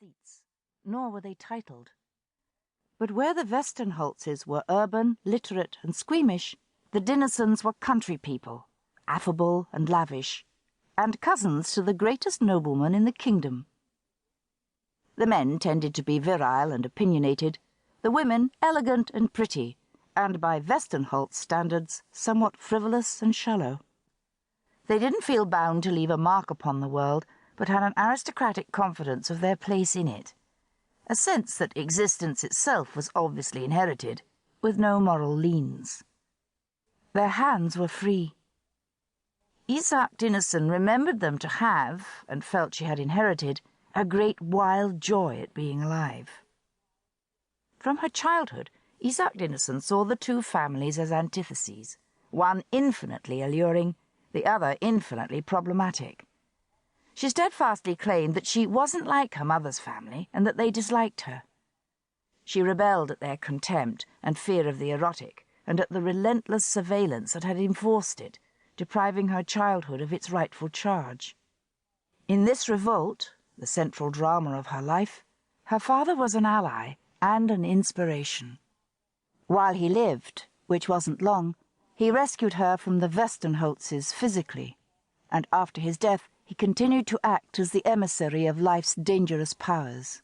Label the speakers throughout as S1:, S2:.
S1: aesthetes, nor were they titled. But where the Westenholzes were urban, literate, and squeamish, the Dinesens were country people, affable and lavish, and cousins to the greatest nobleman in the kingdom. The men tended to be virile and opinionated, the women elegant and pretty, and by Westenholz standards somewhat frivolous and shallow. They didn't feel bound to leave a mark upon the world, but had an aristocratic confidence of their place in it, a sense that existence itself was obviously inherited, with no moral liens. Their hands were free. Isak Dinesen remembered them to have, and felt she had inherited, a great wild joy at being alive. From her childhood, Isak Dinesen saw the two families as antitheses, one infinitely alluring, the other infinitely problematic. She steadfastly claimed that she wasn't like her mother's family and that they disliked her. She rebelled at their contempt and fear of the erotic and at the relentless surveillance that had enforced it, depriving her childhood of its rightful charge. In this revolt, the central drama of her life, her father was an ally and an inspiration. While he lived, which wasn't long, he rescued her from the Westenholzes physically, and after his death he continued to act as the emissary of life's dangerous powers.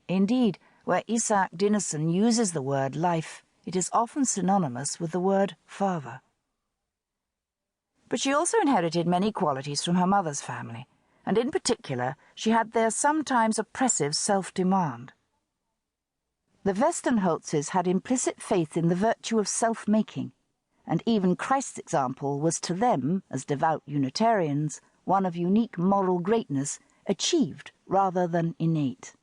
S1: Indeed, where Isak Dinesen uses the word life, it is often synonymous with the word father. But she also inherited many qualities from her mother's family, and in particular she had their sometimes oppressive self-demand. The Westenholzes had implicit faith in the virtue of self-making, and even Christ's example was to them, as devout Unitarians, one of unique moral greatness, achieved rather than innate.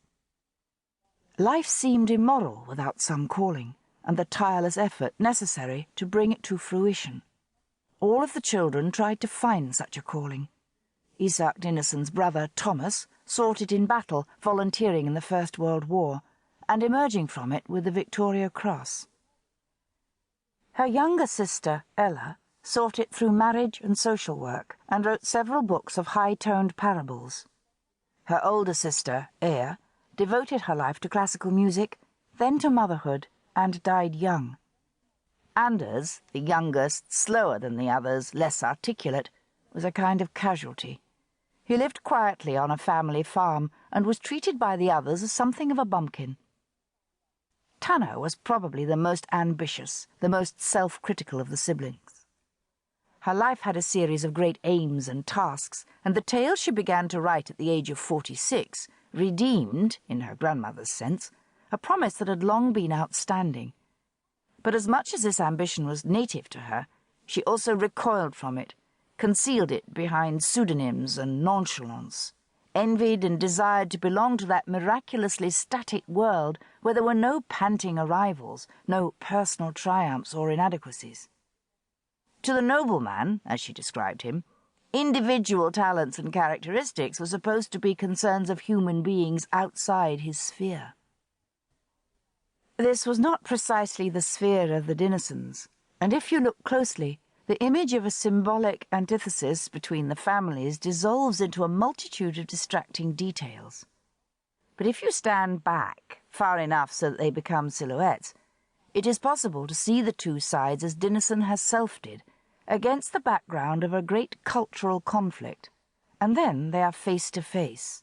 S1: Life seemed immoral without some calling, and the tireless effort necessary to bring it to fruition. All of the children tried to find such a calling. Isak Dinesen's brother, Thomas, sought it in battle, volunteering in the First World War, and emerging from it with the Victoria Cross. Her younger sister, Ella, sought it through marriage and social work, and wrote several books of high-toned parables. Her older sister, Ea, devoted her life to classical music, then to motherhood, and died young. Anders, the youngest, slower than the others, less articulate, was a kind of casualty. He lived quietly on a family farm, and was treated by the others as something of a bumpkin. Tanne was probably the most ambitious, the most self-critical of the siblings. Her life had a series of great aims and tasks, and the tales she began to write at the age of 46 redeemed, in her grandmother's sense, a promise that had long been outstanding. But as much as this ambition was native to her, she also recoiled from it, concealed it behind pseudonyms and nonchalance, envied and desired to belong to that miraculously static world where there were no panting arrivals, no personal triumphs or inadequacies. To the nobleman, as she described him, individual talents and characteristics were supposed to be concerns of human beings outside his sphere. This was not precisely the sphere of the Dinesens, and if you look closely, the image of a symbolic antithesis between the families dissolves into a multitude of distracting details. But if you stand back, far enough so that they become silhouettes, it is possible to see the two sides as Dinesen herself did, against the background of a great cultural conflict, and then they are face to face.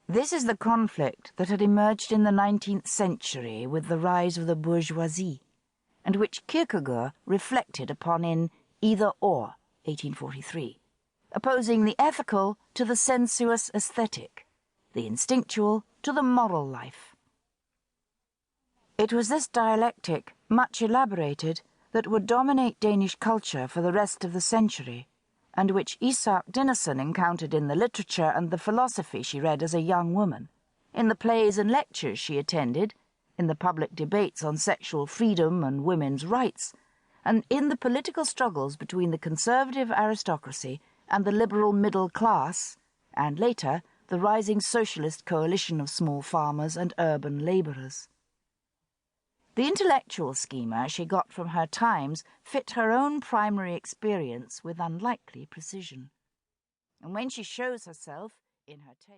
S1: This is the conflict that had emerged in the 19th century with the rise of the bourgeoisie, and which Kierkegaard reflected upon in Either Or, 1843, opposing the ethical to the sensuous aesthetic, the instinctual to the moral life. It was this dialectic, much elaborated, that would dominate Danish culture for the rest of the century, and which Isak Dinesen encountered in the literature and the philosophy she read as a young woman, in the plays and lectures she attended, in the public debates on sexual freedom and women's rights, and in the political struggles between the conservative aristocracy and the liberal middle class, and later the rising socialist coalition of small farmers and urban labourers. The intellectual schema she got from her times fit her own primary experience with unlikely precision. And when she shows herself, in her tale,